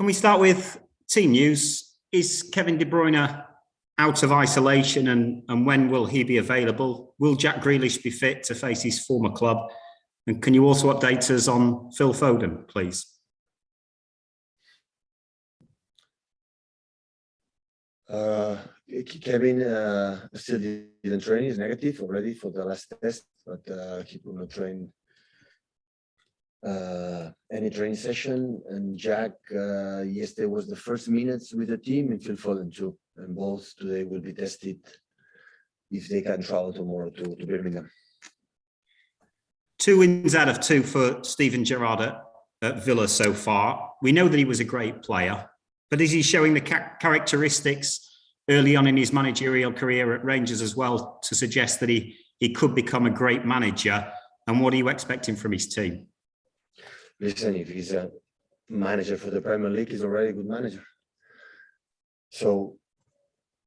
Can we start with team news? Is Kevin De Bruyne out of isolation, and when will he be available? Will Jack Grealish be fit to face his former club? And can you also update us on Phil Foden, please? Kevin still didn't train. He's negative already for the last test, but he could not train any training session. And Jack, yesterday was the first minutes with the team, and Phil Foden too. And both today will be tested if they can travel tomorrow to Birmingham. 2 wins out of 2 for Steven Gerrard at Villa so far. We know that he was a great player, but is he showing the characteristics early on in his managerial career at Rangers as well to suggest that he could become a great manager? And what are you expecting from his team? Listen, if he's a manager for the Premier League, he's already a good manager. So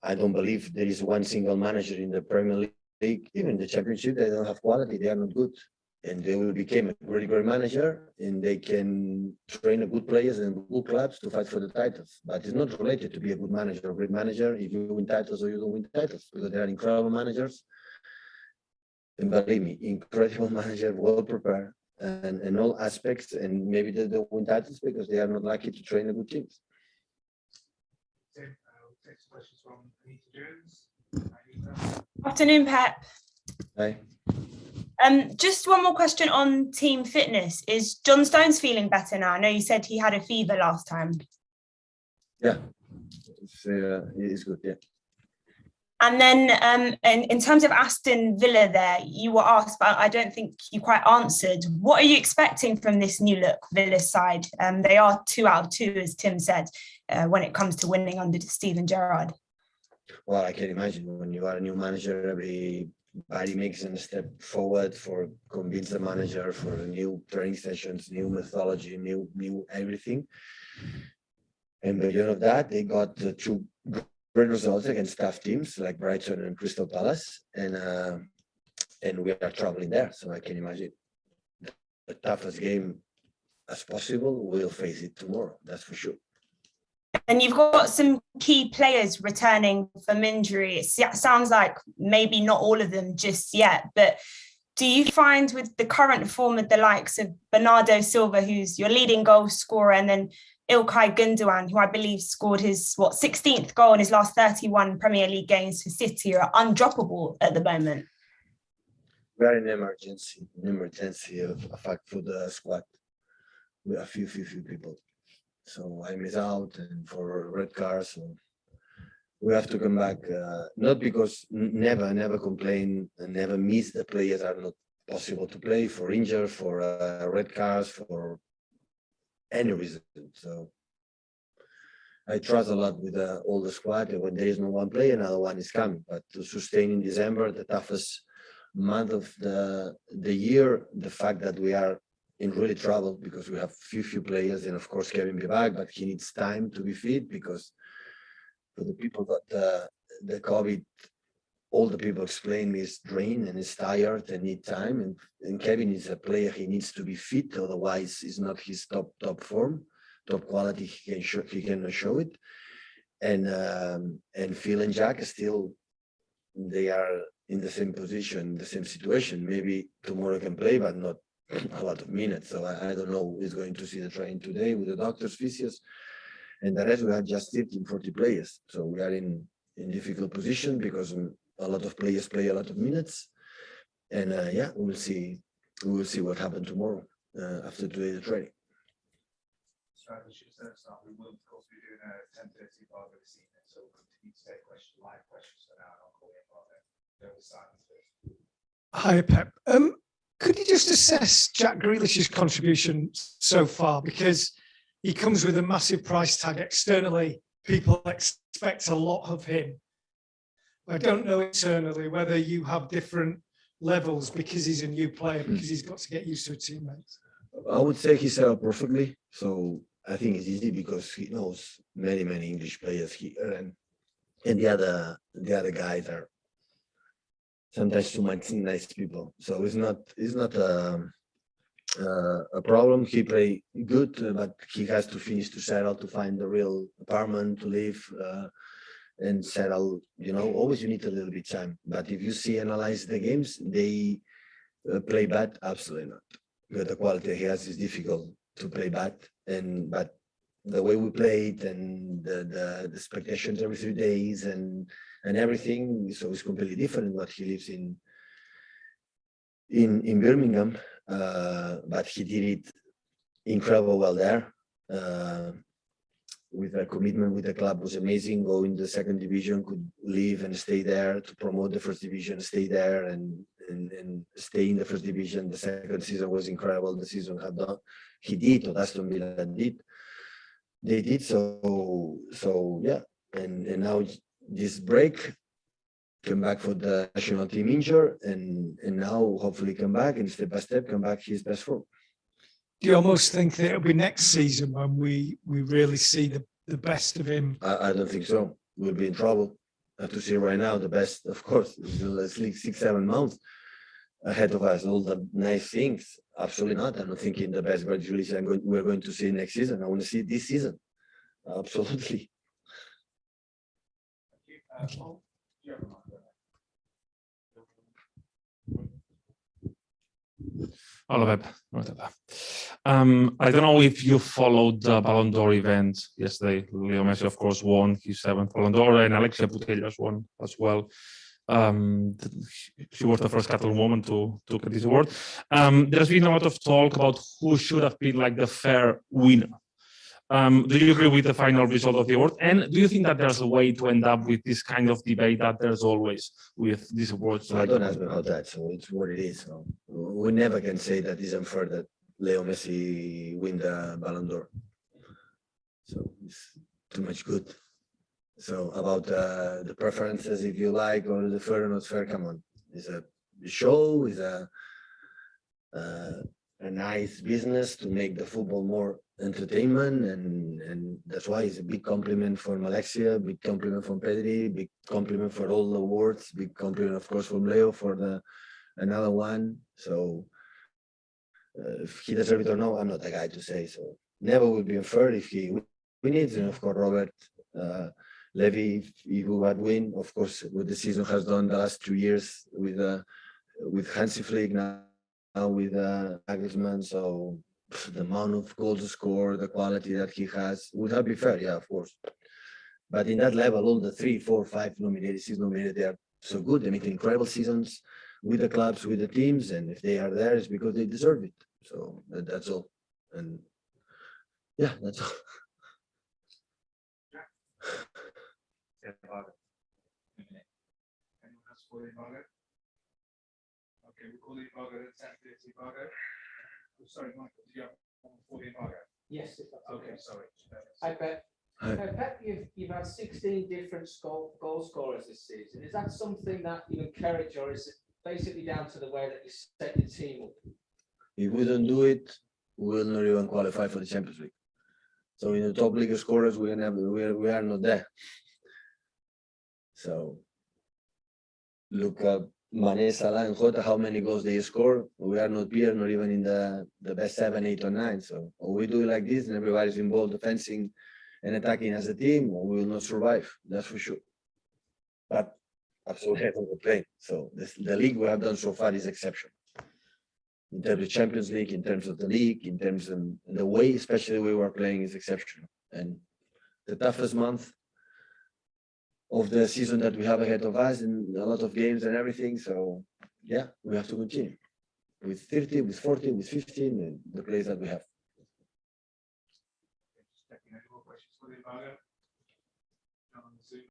I don't believe there is one single manager in the Premier League, even the Championship, they don't have quality, they are not good. And they will become a really great manager, and they can train a good players and good clubs to fight for the titles. But it's not related to be a good manager or great manager if you win titles or you don't win titles, because they are incredible managers. And believe me, incredible manager, well prepared, and in all aspects, and maybe they don't win titles because they are not lucky to train a good teams. Next question from Anita Jones. Afternoon, Pep. Hi. Just one more question on team fitness. Is John Stones feeling better now? I know you said he had a fever last time. Yeah, it's good, yeah. And then in terms of Aston Villa there, you were asked, but I don't think you quite answered. What are you expecting from this new look Villa side? They are 2 out of 2, as Tim said, when it comes to winning under Steven Gerrard. Well, I can imagine when you are a new manager, everybody makes a step forward for convince the manager for new training sessions, new methodology, new everything. And beyond of that, they got 2 great results against tough teams like Brighton and Crystal Palace, and we are traveling there. So I can imagine the toughest game as possible. We'll face it tomorrow, that's for sure. And you've got some key players returning from injury. It sounds like maybe not all of them just yet, but do you find with the current form of the likes of Bernardo Silva, who's your leading goal scorer, and then Ilkay Gundogan, who I believe scored his 16th goal in his last 31 Premier League games for City, are undroppable at the moment? We are in emergency of fact for the squad. We have few people. So Aymer is out and for red cards, so we have to come back. Not because never complain and never miss the players are not possible to play for injured, for red cards, for any reason. So I trust a lot with all the squad, and when there is no one player, another one is coming. But to sustain in December, the toughest month of the year, the fact that we are in really trouble because we have few players, and of course Kevin be back, but he needs time to be fit because for the people that the COVID, all the people explain me is drained and is tired and need time, and Kevin is a player, he needs to be fit, otherwise it's not his top form, top quality, he cannot show it. And Phil and Jack are still, they are in the same position, the same situation. Maybe tomorrow can play, but not a lot of minutes. So I don't know who's going to see the train today with the doctors, physios, and the rest we have just 40 players. So we are in difficult position because a lot of players play a lot of minutes, and yeah, we will see what happens tomorrow after today's training. Strategy start. We will of course be doing a 10:30 bar this evening, so we'll continue to take live questions for now, and I'll call in while they're silent first. Hi, Pep. Could you just assess Jack Grealish's contribution so far? Because he comes with a massive price tag externally. People expect a lot of him. I don't know internally whether you have different levels because he's a new player, because he's got to get used to a teammate. I would say he set up perfectly. So I think it's easy because he knows many English players here, and the other guys are sometimes too much nice people. So it's not a problem. He play good, but he has to finish to settle, to find the real apartment to live and settle. You know, always you need a little bit time. But if you analyze the games, they play bad. Absolutely not. With the quality he has, is difficult to play bad. But the way we played and the expectations every 3 days and everything, so it's completely different what he lives in Birmingham. But he did it incredible well there. With the commitment with the club was amazing. Go in the second division, could leave and stay there to promote the first division, stay there and stay in the first division. The second season was incredible. The season had done, he did, or Aston Villa did. They did so yeah. And now this break, came back for the national team injured, and now hopefully come back and step by step come back his best form. Do you almost think that it'll be next season when we really see the best of him? I don't think so. We'll be in trouble. I have to see right now the best, of course, it's like 6-7 months ahead of us. All the nice things, absolutely not. I'm not thinking the best Grealish we're going to see next season. I want to see this season, absolutely. Thank you. Yeah. Hello, Pep. I don't know if you followed the Ballon d'Or event yesterday. Leo Messi, of course, won his 7th Ballon d'Or, and Alexia Putellas won as well. She was the first Catalan woman to get this award. There's been a lot of talk about who should have been like the fair winner. Do you agree with the final result of the award? And do you think that there's a way to end up with this kind of debate that there's always with these awards? So I don't ask me about that. So it's what it is. So we never can say that it's unfair that Leo Messi win the Ballon d'Or. So it's too much good. So about the preferences, if you like, or the fair or not fair, come on. It's a show, it's a nice business to make the football more entertainment, and that's why it's a big compliment from Alexia, big compliment from Pedri, big compliment for all the awards, big compliment of course from Leo for the another one. So if he deserves it or no, I'm not the guy to say. So never will be unfair if he wins, and of course Robert Levy, if he would win, of course what the season has done the last 2 years with Hansi Flick, now with Nagelsmann. So the amount of goals scored, the quality that he has, would have been fair, yeah, of course. But in that level, all the 3, 4, 5 nominated, 6 nominated, they are so good. They make incredible seasons with the clubs, with the teams, and if they are there, it's because they deserve it. So that's all. And yeah, that's all. Anyone else for the embargo? Okay, we'll call the embargo at 10:30 embargo. Oh, sorry, Michael, do you have one for the embargo? Yes, if that's Okay, sorry. Hi, Pep. Hi. Pep, you've had 16 different goal scorers this season. Is that something that you encourage, or is it basically down to the way that you set your team up? If we don't do it, we will not even qualify for the Champions League. So in the top league scorers, we are not there. So look at Mane, Salah, and Jota, how many goals they score. We are not here, not even in the best 7, 8, or 9. So we do it like this, and everybody's involved defending and attacking as a team, or we will not survive. That's for sure. But absolutely, I don't complain. So the league we have done so far is exceptional. In terms of Champions League, in terms of the league, in terms of the way, especially the way we're playing, is exceptional. And the toughest month of the season that we have ahead of us, and a lot of games and everything. So yeah, we have to continue with 30, with 40, with 15, and the players that we have. Just checking any more questions for the embargo?